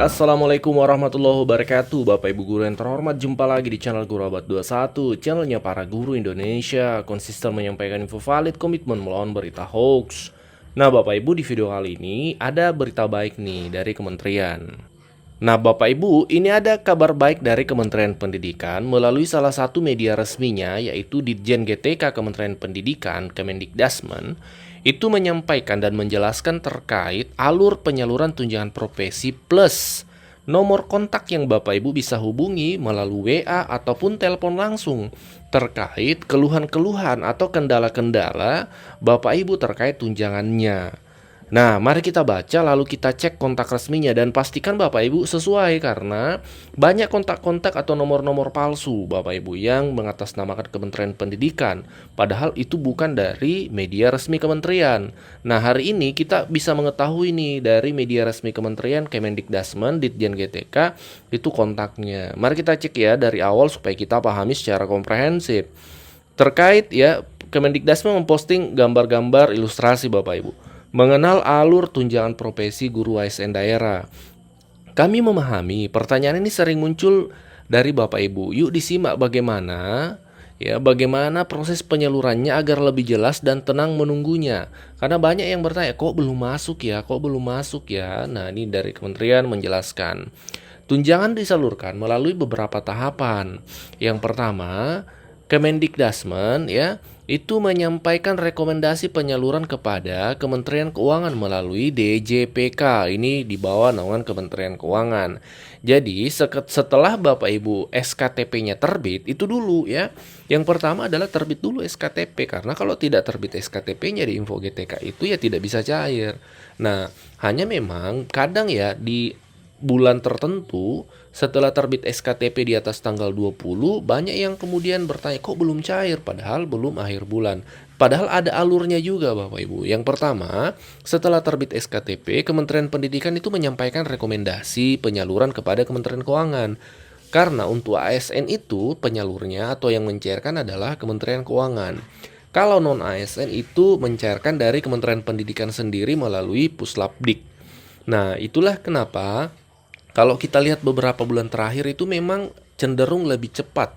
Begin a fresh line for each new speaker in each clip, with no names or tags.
Assalamualaikum warahmatullahi wabarakatuh. Bapak ibu guru yang terhormat, jumpa lagi di channel Guru Abad 21, channelnya para guru Indonesia, konsisten menyampaikan info valid, komitmen melawan berita hoax. Nah bapak ibu, di video kali ini ada berita baik nih dari kementerian. Nah bapak ibu, ini ada kabar baik dari Kementerian Pendidikan melalui salah satu media resminya, yaitu Ditjen GTK Kementerian Pendidikan, Kemendikdasmen, itu menyampaikan dan menjelaskan terkait alur penyaluran tunjangan profesi plus nomor kontak yang Bapak Ibu bisa hubungi melalui WA ataupun telepon langsung terkait keluhan-keluhan atau kendala-kendala Bapak Ibu terkait tunjangannya. Nah, mari kita baca lalu kita cek kontak resminya dan pastikan Bapak Ibu sesuai, karena banyak kontak-kontak atau nomor-nomor palsu Bapak Ibu yang mengatasnamakan Kementerian Pendidikan, padahal itu bukan dari media resmi kementerian. Nah, hari ini kita bisa mengetahui nih dari media resmi kementerian Kemendikdasmen, Ditjen GTK, itu kontaknya. Mari kita cek ya dari awal supaya kita pahami secara komprehensif. Terkait ya, Kemendikdasmen memposting gambar-gambar ilustrasi Bapak Ibu mengenal alur tunjangan profesi guru ASN daerah. Kami memahami pertanyaan ini sering muncul dari Bapak Ibu. Yuk disimak bagaimana proses penyalurannya agar lebih jelas dan tenang menunggunya. Karena banyak yang bertanya, kok belum masuk ya? Nah, ini dari kementerian menjelaskan. Tunjangan disalurkan melalui beberapa tahapan. Yang pertama, Kemendikdasmen itu menyampaikan rekomendasi penyaluran kepada Kementerian Keuangan melalui DJPK. Ini di bawah naungan Kementerian Keuangan. Jadi setelah Bapak Ibu SKTP-nya terbit, itu dulu ya. Yang pertama adalah terbit dulu SKTP, karena kalau tidak terbit SKTP-nya di Info GTK itu ya tidak bisa cair. Nah, hanya memang kadang ya di bulan tertentu setelah terbit SKTP di atas tanggal 20, banyak yang kemudian bertanya, kok belum cair padahal belum akhir bulan. Padahal ada alurnya juga Bapak Ibu. Yang pertama, setelah terbit SKTP, Kementerian Pendidikan itu menyampaikan rekomendasi penyaluran kepada Kementerian Keuangan. Karena untuk ASN itu penyalurnya atau yang mencairkan adalah Kementerian Keuangan. Kalau non ASN itu mencairkan dari Kementerian Pendidikan sendiri melalui Puslapdik. Nah, itulah kenapa kalau kita lihat beberapa bulan terakhir itu memang cenderung lebih cepat,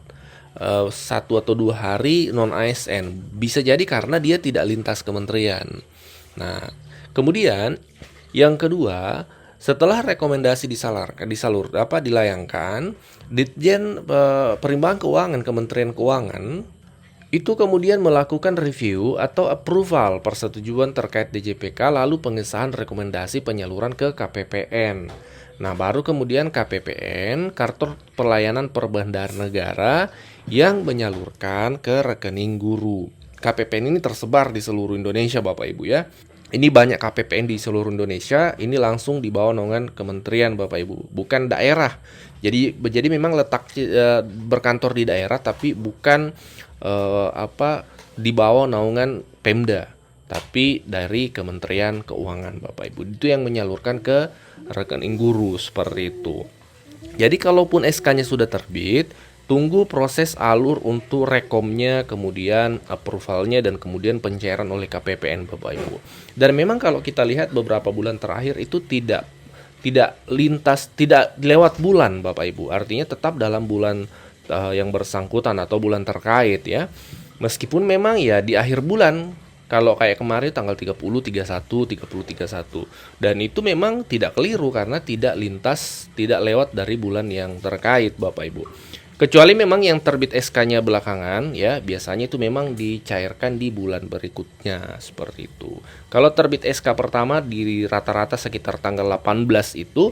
1 atau 2 hari non ASN. Bisa jadi karena dia tidak lintas kementerian. Nah, kemudian yang kedua, setelah rekomendasi dilayangkan, Ditjen Perimbangan Keuangan Kementerian Keuangan itu kemudian melakukan review atau approval persetujuan terkait DJPK, lalu pengesahan rekomendasi penyaluran ke KPPN. Nah, baru kemudian KPPN, Kartu Pelayanan Perbendaharaan Negara, yang menyalurkan ke rekening guru. KPPN ini tersebar di seluruh Indonesia Bapak Ibu ya. Ini banyak KPPN di seluruh Indonesia, ini langsung di bawah naungan kementerian Bapak Ibu, bukan daerah. Jadi memang letak berkantor di daerah, tapi bukan di bawah naungan Pemda, tapi dari Kementerian Keuangan Bapak Ibu. Itu yang menyalurkan ke rekening guru seperti itu. Jadi kalaupun SK-nya sudah terbit, tunggu proses alur untuk rekomnya, kemudian approvalnya, dan kemudian pencairan oleh KPPN Bapak Ibu. Dan memang kalau kita lihat beberapa bulan terakhir itu tidak lewat bulan Bapak Ibu. Artinya tetap dalam bulan yang bersangkutan atau bulan terkait ya. Meskipun memang ya di akhir bulan, kalau kayak kemarin tanggal 30, 31, 30, 31. Dan itu memang tidak keliru karena tidak lewat dari bulan yang terkait Bapak Ibu. Kecuali memang yang terbit SK-nya belakangan ya, biasanya itu memang dicairkan di bulan berikutnya seperti itu. Kalau terbit SK pertama di rata-rata sekitar tanggal 18 itu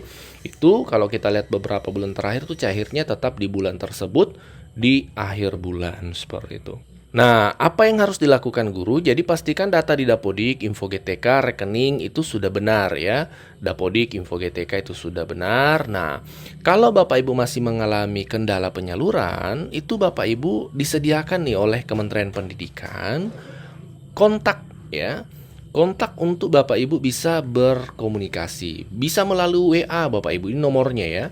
kalau kita lihat beberapa bulan terakhir tuh cairnya tetap di bulan tersebut di akhir bulan seperti itu. Nah, apa yang harus dilakukan guru? Jadi pastikan data di Dapodik, Info GTK, rekening itu sudah benar ya. Dapodik, Info GTK itu sudah benar. Nah, kalau Bapak Ibu masih mengalami kendala penyaluran, itu Bapak Ibu disediakan nih oleh Kementerian Pendidikan kontak ya. Kontak untuk Bapak Ibu bisa berkomunikasi. Bisa melalui WA Bapak Ibu, ini nomornya ya.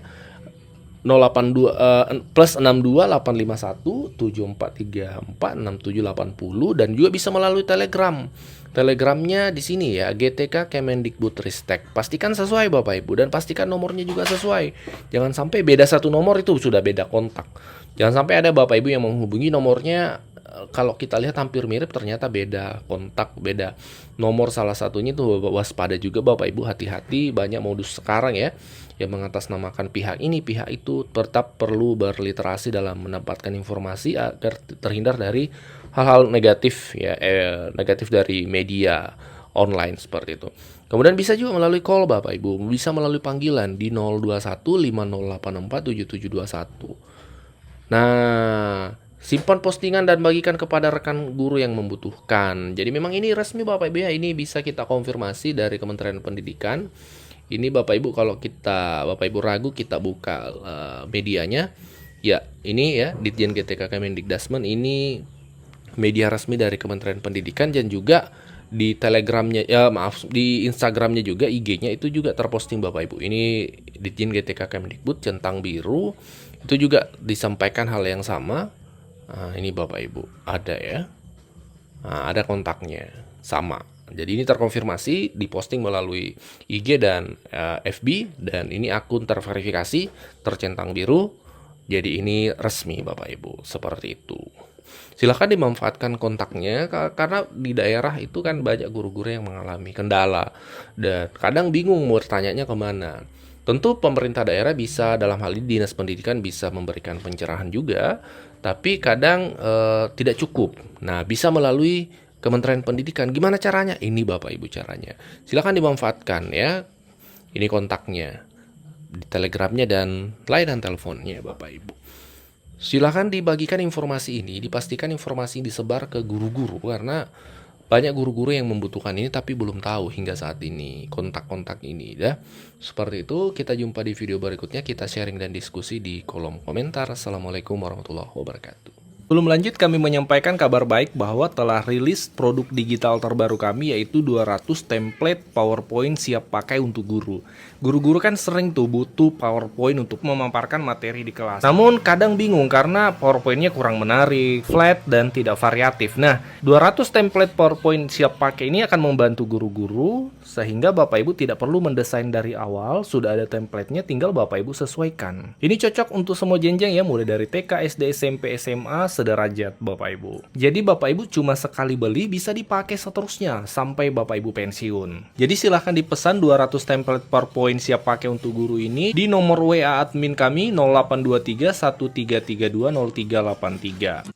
082 plus 62 851 7434 6780, dan juga bisa melalui Telegram Telegramnya di sini ya, GTK Kemendikbudristek. Pastikan sesuai Bapak Ibu dan pastikan nomornya juga sesuai. Jangan sampai beda satu nomor itu sudah beda kontak. Jangan sampai ada Bapak Ibu yang menghubungi nomornya kalau kita lihat hampir mirip ternyata beda kontak, beda nomor salah satunya itu waspada juga Bapak Ibu, hati-hati banyak modus sekarang ya yang mengatasnamakan pihak ini pihak itu. Tetap perlu berliterasi dalam mendapatkan informasi agar terhindar dari hal-hal negatif ya, negatif dari media online seperti itu. Kemudian bisa juga melalui call Bapak Ibu, bisa melalui panggilan di 02150847721. Nah, simpan postingan dan bagikan kepada rekan guru yang membutuhkan. Jadi memang ini resmi Bapak Ibu ya, ini bisa kita konfirmasi dari Kementerian Pendidikan. Ini Bapak Ibu kalau Bapak Ibu ragu kita buka medianya. Ya, ini ya Ditjen GTK Kemendikdasmen ini media resmi dari Kementerian Pendidikan dan juga di Telegramnya di Instagramnya juga IG-nya itu juga terposting Bapak Ibu. Ini Ditjen GTK Kemendikbud centang biru itu juga disampaikan hal yang sama. Nah, ini Bapak Ibu ada ya. Nah, ada kontaknya sama. Jadi ini terkonfirmasi diposting melalui IG dan FB dan ini akun terverifikasi tercentang biru. Jadi ini resmi Bapak Ibu seperti itu. Silahkan dimanfaatkan kontaknya karena di daerah itu kan banyak guru-guru yang mengalami kendala dan kadang bingung mau bertanyanya kemana. Tentu pemerintah daerah bisa dalam hal ini Dinas Pendidikan bisa memberikan pencerahan juga, tapi kadang tidak cukup. Nah, bisa melalui Kementerian Pendidikan. Gimana caranya? Ini Bapak Ibu caranya. Silahkan dimanfaatkan ya. Ini kontaknya di Telegramnya dan layanan teleponnya Bapak Ibu. Silahkan dibagikan informasi ini, dipastikan informasi disebar ke guru-guru karena banyak guru-guru yang membutuhkan ini tapi belum tahu hingga saat ini kontak-kontak ini ya. Seperti itu, kita jumpa di video berikutnya, kita sharing dan diskusi di kolom komentar. Assalamualaikum warahmatullahi wabarakatuh. Sebelum lanjut, kami menyampaikan kabar baik bahwa telah rilis produk digital terbaru kami yaitu 200 template PowerPoint siap pakai untuk guru. Guru-guru kan sering tuh butuh PowerPoint untuk memaparkan materi di kelas. Namun kadang bingung karena PowerPoint-nya kurang menarik, flat, dan tidak variatif. Nah, 200 template PowerPoint siap pakai ini akan membantu guru-guru sehingga Bapak Ibu tidak perlu mendesain dari awal, sudah ada template-nya, tinggal Bapak Ibu sesuaikan. Ini cocok untuk semua jenjang ya, mulai dari TK, SD, SMP, SMA, sederajat Bapak Ibu. Jadi Bapak Ibu cuma sekali beli bisa dipakai seterusnya sampai Bapak Ibu pensiun. Jadi silahkan dipesan 200 template PowerPoint siap pakai untuk guru ini di nomor WA admin kami 0823 1332 0383.